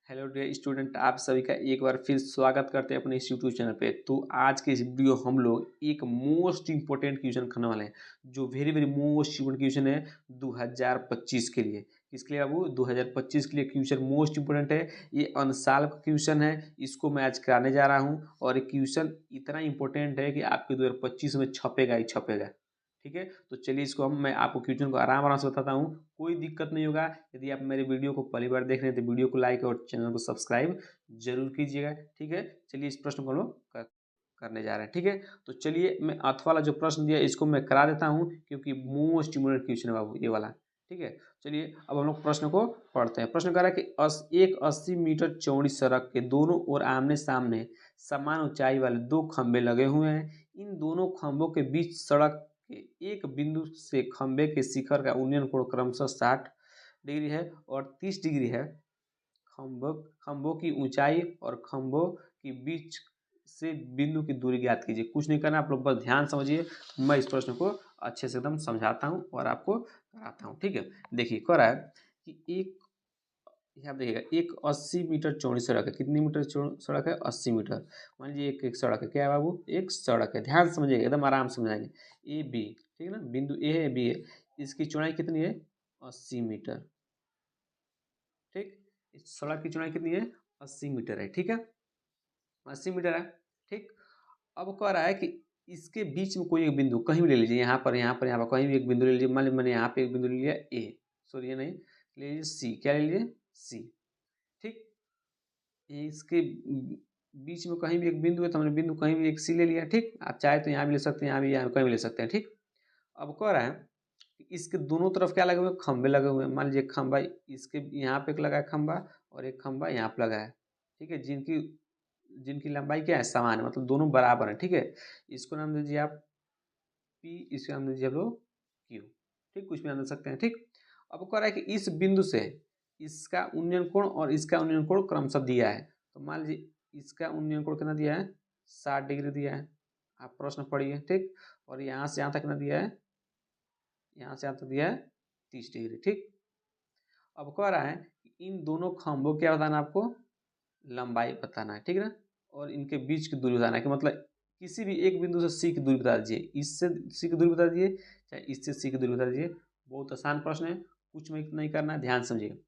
Hello dear student, आप सभी का एक बार फिर स्वागत करते हैं अपने इस यूट्यूब चैनल पे। तो आज के इस वीडियो हम लोग एक मोस्ट इंपॉर्टेंट क्वेश्चन करने वाले हैं, जो very very most important question है 2025 के लिए। किसके लिए बाबू? 2025 के लिए क्वेश्चन मोस्ट इंपॉर्टेंट है। ये अनसॉल्व क्वेश्चन है, इसको मैं आज कराने जा रहा हूँ। और ये क्वेश्चन इतना इंपॉर्टेंट है कि आपके 2025 में छपेगा ही छपेगा। ठीक है, तो चलिए इसको मैं आपको क्वेश्चन को आराम आराम से बताता हूँ, कोई दिक्कत नहीं होगा। यदि आप मेरे वीडियो को पहली बार देख रहे हैं तो वीडियो को लाइक और चैनल को सब्सक्राइब जरूर कीजिएगा। ठीक है, चलिए इस प्रश्न को हम लोग करने जा रहे हैं। ठीक है, तो चलिए मैं अर्थ वाला जो प्रश्न दिया इसको मैं करा देता हूँ, क्योंकि मोस्ट इम्पोर्टेंट क्वेश्चन है बाबू ये वाला। ठीक है, चलिए अब हम लोग प्रश्न को पढ़ते हैं। प्रश्न कह रहा है कि एक 80 मीटर चौड़ी सड़क के दोनों ओर आमने सामने समान ऊंचाई वाले दो खंभे लगे हुए हैं। इन दोनों खंभों के बीच सड़क के एक बिंदु से खंभे के शिखर का उन्नयन कोण क्रमशः 60 डिग्री है और 30 डिग्री है। खंभों की ऊंचाई और खंभों के बीच से बिंदु की दूरी ज्ञात कीजिए। कुछ नहीं करना, आप लोग बस ध्यान समझिए। मैं इस प्रश्न को अच्छे से एकदम समझाता हूँ और आपको कराता हूँ। ठीक है, देखिए कह रहा है कि एक, यहाँ देखिएगा, एक 80 मीटर चौड़ी सड़क है। कितनी मीटर सड़क है? 80 मीटर। मान लीजिए एक सड़क है। क्या है बाबू? एक सड़क है। ध्यान समझिएगा, एकदम आराम समझाएंगे। ए बी, ठीक है ना, बिंदु ए है, बी है। इसकी चौड़ाई कितनी है? 80 मीटर। ठीक, इस सड़क की चौड़ाई कितनी है? 80 मीटर है। ठीक है, 80 मीटर है। ठीक, अब कह रहा है कि इसके बीच में कोई एक बिंदु कहीं भी ले लीजिए, यहाँ पर यहाँ पर यहाँ पर कहीं भी एक बिंदु ले लीजिए। मान लीजिए मैंने यहाँ पे एक बिंदु ले लिया ए, सॉरी ये नहीं, ले लीजिए सी। क्या ले लीजिए? सी। ठीक, इसके बीच में कहीं भी एक बिंदु है, तो हमने बिंदु कहीं भी एक सी ले लिया। ठीक, आप चाहे तो यहाँ भी ले सकते हैं, यहाँ भी, यहाँ कहीं भी ले सकते हैं। ठीक, अब कह रहा है कि इसके दोनों तरफ क्या लगे हुए हैं? खंभे लगे हुए हैं। मान लीजिए खंभा इसके यहाँ पे एक लगा है खंभा, और एक खंभा यहाँ पे लगा है। ठीक है, जिनकी जिनकी लंबाई क्या है? समान है, मतलब दोनों बराबर है। ठीक है, इसको नाम दीजिए आप पी, इसको नाम दीजिए आप लोग क्यू। ठीक, कुछ भी नाम दे सकते हैं। ठीक, अब कह रहा है कि इस बिंदु से इसका उन्नयन कोण और इसका उन्नयन कोण क्रमशः दिया है। तो मान लीजिए इसका उन्नयन कोण कितना दिया है? 60 डिग्री दिया है। आप प्रश्न पढ़िए। ठीक, और यहाँ से यहाँ तक कितना दिया है? यहाँ से यहाँ तक दिया है 30 डिग्री। ठीक, अब कह रहा है कि इन दोनों खंभों क्या बताना आपको? लंबाई बताना है। ठीक है ना, और इनके बीच की दूरी बताना है। कि मतलब किसी भी एक बिंदु से सी की दूरी बता दीजिए, इससे सी की दूरी बता दीजिए, चाहे इससे सी की दूरी बता दीजिए। बहुत आसान प्रश्न है, कुछ में नहीं करना है, ध्यान समझिए।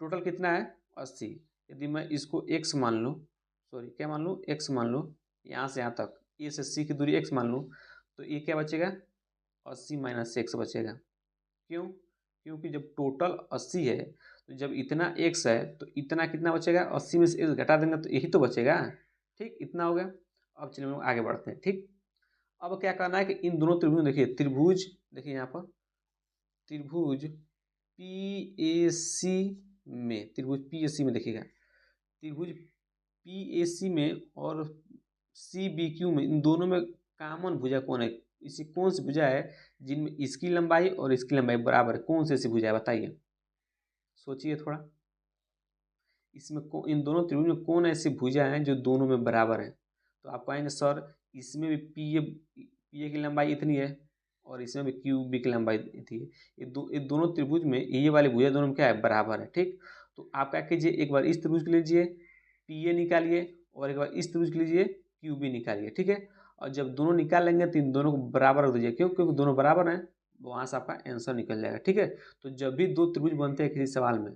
टोटल कितना है? 80। यदि मैं इसको एक्स मान लूँ, सॉरी क्या मान लूँ? एक्स मान लूँ, यहाँ से यहाँ तक ए से सी की दूरी एक्स मान लूँ, तो ये क्या बचेगा? 80 माइनस एक्स बचेगा। क्यों? क्योंकि जब टोटल 80 है, तो जब इतना एक्स है तो इतना कितना बचेगा? 80 में से एक्स घटा देंगे तो यही तो बचेगा। ठीक, इतना हो गया। अब चलिए हम लोग आगे बढ़ते हैं। ठीक, अब क्या करना है कि इन दोनों त्रिभुज, देखिए त्रिभुज, देखिए यहाँ पर त्रिभुज पी ए सी में, त्रिभुज पी ए सी में देखिएगा, त्रिभुज पी ए सी में और सी बी क्यू में, इन दोनों में कॉमन भुजा कौन है? इसी कौन सी भुजा है जिनमें इसकी लंबाई और इसकी लंबाई बराबर है? कौन सी ऐसी भुजा है बताइए, सोचिए थोड़ा। इसमें इन दोनों त्रिभुज में कौन ऐसी भुजा है जो दोनों में बराबर है? तो आप कहेंगे सर इसमें भी पी ए की लंबाई इतनी है और इसमें भी क्यू बी की लंबाई इतनी है। ये दोनों त्रिभुज में ये वाली भुजा दोनों में क्या है? बराबर है। ठीक, तो आप क्या कीजिए, एक बार इस त्रिभुज के लीजिए पी ए निकालिए, और एक बार इस त्रिभुज के लीजिए क्यू बी निकालिए। ठीक है, और जब दोनों निकाल लेंगे तो इन दोनों को बराबर रख दीजिए। क्यों? क्योंकि दोनों बराबर हैं, वहाँ से आपका आंसर निकल जाएगा। ठीक है, तो जब भी दो त्रिभुज बनते हैं किसी सवाल में,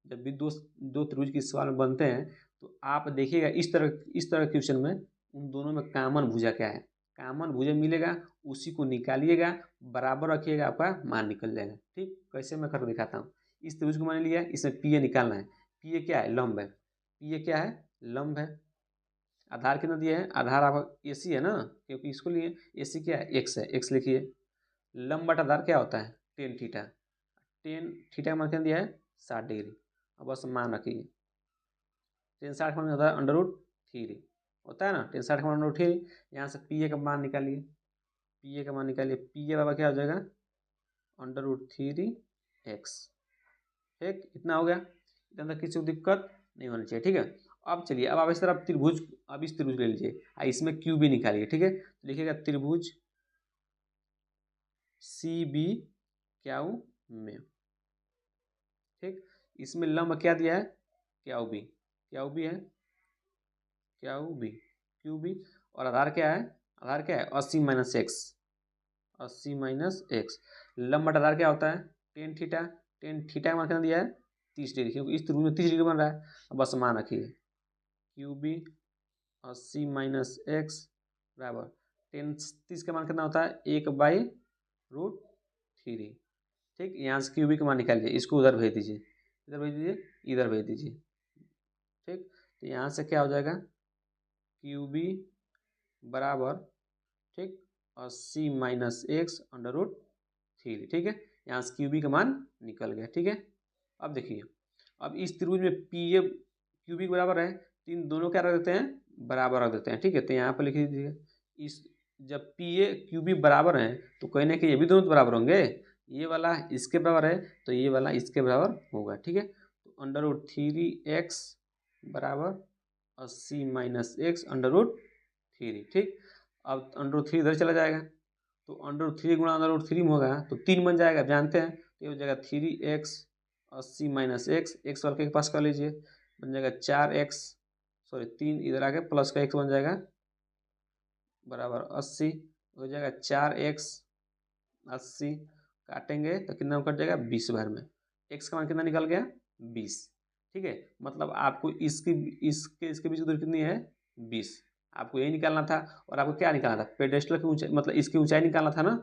जब भी दो दो त्रिभुज किसी सवाल में बनते हैं, तो आप देखिएगा इस तरह क्वेश्चन में उन दोनों में कॉमन भुजा क्या है? कॉमन भुजा मिलेगा, उसी को निकालिएगा, बराबर रखिएगा, आपका मान निकल जाएगा। ठीक, कैसे मैं करके दिखाता हूँ। इस त्रिभुज को मैंने लिया, इसमें पी ए निकालना है। पी ए क्या है? लंब है। पी ए क्या है? लंब है। आधार कितना दिया है? आधार आपका ए सी है ना, क्योंकि इसको लिए ए सी क्या है? एक्स है, एक्स लिखिए। लंब बटा आधार क्या होता है? Tan theta. टेन थीटा का मान कितना दिया है? 60 डिग्री। अब बस मान रखिए, टेन 60 का मान होता है अंडर रूट थ्री, होता है ना, टेन 60 का मान अंडर रूट थ्री। यहाँ से पी ए का मान निकालिए, पी ए का मान निकालिए। पी ए बाबा क्या हो जाएगा? Under root three x. ठीक, इतना हो गया। इसके अंदर किसी को दिक्कत नहीं होनी चाहिए। ठीक है, अब चलिए, अब आप इस तरफ त्रिभुज, अब इस त्रिभुज ले लीजिए, इसमें क्यू भी निकालिए। ठीक है, लिखिएगा त्रिभुज सी बी क्यू में। ठीक, इसमें लंब क्या दिया है? Q B. क्या वो भी है, क्या वो भी क्यू बी, और आधार क्या है, आधार क्या है 80 माइनस एक्स, 80 माइनस एक्स। लंब बटा आधार क्या होता है टेन थीटा, टेन थीटा का मान कितना दिया है 30 डिग्री, क्योंकि इस त्रिभुज में 30 डिग्री बन रहा है। अब बस मान रखिए क्यू बी 80 माइनस एक्स बराबर टेन, 30 का मान कितना होता है 1/√3। ठीक, यहाँ से क्यू बी का मान निकालिए, इसको उधर भेज दीजिए, इधर भेज दीजिए, इधर भेज दीजिए। ठीक, तो यहाँ से क्या हो जाएगा क्यू बी बराबर, ठीक 80 माइनस एक्स √3। ठीक है, यहाँ से क्यू बी का मान निकल गया। ठीक है, अब देखिए, अब इस त्रिभुज में पी ए क्यू बी बराबर है, तो इन दोनों क्या रख देते हैं बराबर रख देते हैं। ठीक है, तो यहाँ पर लिख दीजिए इस, जब पी ए क्यू बी बराबर हैं तो कहने के ये भी दोनों तो बराबर होंगे, ये वाला इसके बराबर है तो ये वाला इसके बराबर होगा। ठीक है, तो √3x बराबर 80 माइनस एक्स √3। ठीक, अब √3 इधर चला जाएगा, तो √3 गुणा √3 में होगा तो 3 बन जाएगा, जानते हैं, तो ये हो जाएगा 3x 80 माइनस एक्स, एक्स वाले के पास कर लीजिए, बन जाएगा 4x, सॉरी 3 इधर आके प्लस का x बन जाएगा बराबर 80, हो जाएगा 4x 80, काटेंगे तो कितना कट जाएगा 20 बार में, x का मान कितना निकल गया 20। ठीक है, मतलब आपको इसके बीच की दूरी कितनी है 20, आपको यही निकालना था। और आपको क्या निकालना था पेडेस्टल की ऊंचाई, मतलब इसकी ऊंचाई निकालना था ना,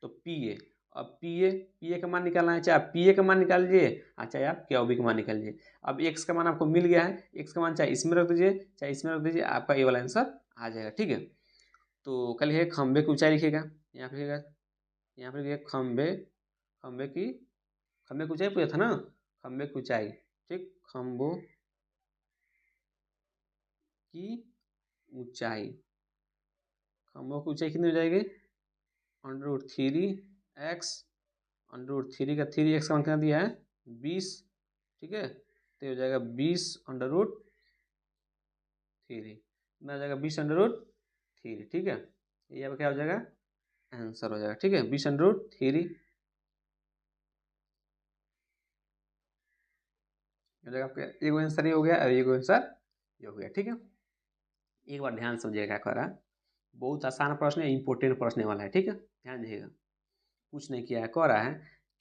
तो पी ए, अब पी ए का मान निकालना है, चाहे आप पी ए का मान निकाल लीजिए, चाहे आप क्या बी का मान निकाल लीजिए। अब एक्स का मान आपको मिल गया है, एक्स का मान चाहे इसमें रख दीजिए चाहे इसमें रख दीजिए, आपका ये वाला आंसर आ जाएगा। ठीक है, तो कल ये खंबे की ऊंचाई लिखिएगा, यहाँ पे लिखिएगा, यहाँ पे लिखिएगा खंबे, खंबे की ऊंचाई पूछा था ना, खंबे की ऊंचाई। ठीक, खंभों की ऊंचाई, खंभों की ऊंचाई कितनी हो जाएगी √3x, √3 का 3x का मान कितना दिया है 20। ठीक है, तो हो जाएगा 20√3, कितना हो जाएगा 20√3। ठीक है, ये अब क्या हो जाएगा आंसर हो जाएगा। ठीक है, 20√3 हो जाएगा आपका, एक आंसर ये हो गया और एक आंसर ये हो गया। ठीक है, एक बार ध्यान समझिएगा क्या कर रहा है, बहुत आसान प्रश्न है, इंपॉर्टेंट प्रश्न वाला है। ठीक है, ध्यान दीजिएगा, कुछ नहीं किया है, कह रहा है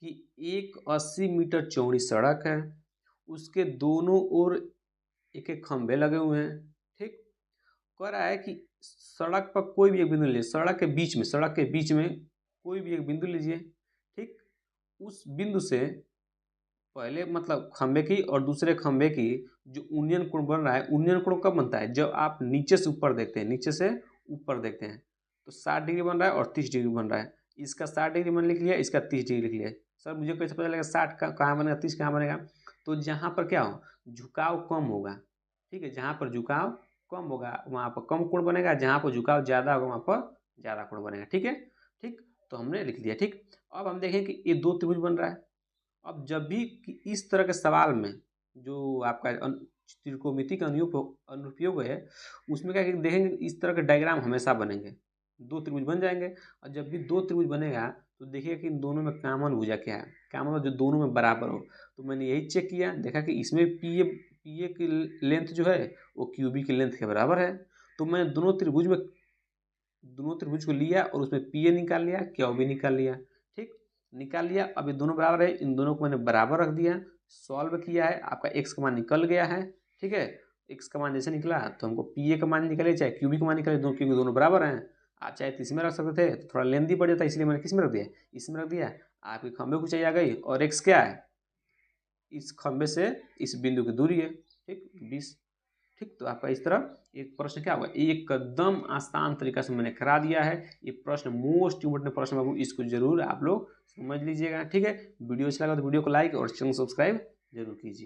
कि एक 80 मीटर चौड़ी सड़क है, उसके दोनों ओर एक एक खंभे लगे हुए हैं। ठीक, कह रहा है कि सड़क पर कोई भी एक बिंदु लीजिए, सड़क के बीच में कोई भी एक बिंदु लीजिए। ठीक, उस बिंदु से पहले मतलब खंभे की और दूसरे खंभे की जो यूनियन कोण बन रहा है, यूनियन कोण कब बनता है जब आप नीचे से ऊपर देखते हैं, नीचे से ऊपर देखते हैं, तो 60 डिग्री बन रहा है और 30 डिग्री बन रहा है। इसका 60 डिग्री मैंने लिख लिया, इसका 30 डिग्री लिख लिया। सर मुझे कैसे पता चलेगा 60 का कहाँ बनेगा 30 कहाँ बनेगा, तो जहाँ पर क्या हो झुकाव कम होगा। ठीक है, जहाँ पर झुकाव कम होगा वहाँ पर कम कोण बनेगा, जहाँ पर झुकाव ज़्यादा होगा वहाँ पर ज़्यादा कोण बनेगा। ठीक है, ठीक, तो हमने लिख दिया। ठीक, अब हम देखें कि ये दो त्रिभुज बन रहा है। अब जब भी इस तरह के सवाल में जो आपका त्रिकोणमिति का अनुप्रयोग है, उसमें क्या देखेंगे इस तरह के डायग्राम हमेशा बनेंगे, दो त्रिभुज बन जाएंगे। और जब भी दो त्रिभुज बनेगा तो देखिएगा कि इन दोनों में कॉमन भुजा क्या है, कॉमन जो दोनों में बराबर हो। तो मैंने यही चेक किया, देखा कि इसमें पी ए की लेंथ जो है वो क्यू बी की लेंथ के बराबर है। तो मैं दोनों त्रिभुज को लिया और उसमें पी ए निकाल लिया, क्यू बी निकाल लिया। ठीक, निकाल लिया, अब ये दोनों बराबर है, इन दोनों को मैंने बराबर रख दिया, सॉल्व किया है, आपका एक्स का मान निकल गया है। ठीक है, एक्स का मान जैसे निकला तो हमको पी ए का मान निकले चाहे क्यू बी का मान निकले, क्योंकि दोनों बराबर हैं। आप चाहे तो इसमें रख सकते थे तो थोड़ा लेंदी पड़ जाता, इसलिए मैंने किस में रख दिया, इसमें रख दिया। आपके खंभे को चाहिए आ गई, और एक्स क्या है इस खंभे से इस बिंदु की दूरी है। ठीक, 20। ठीक, तो आपका इस तरह एक प्रश्न क्या होगा, एकदम आसान तरीका से मैंने करा दिया है। ये प्रश्न मोस्ट इम्पोर्टेंट प्रश्न बाबू, इसको जरूर आप लोग समझ लीजिएगा। ठीक है, वीडियो अच्छा लगा तो वीडियो को लाइक और चैनल सब्सक्राइब जरूर कीजिए।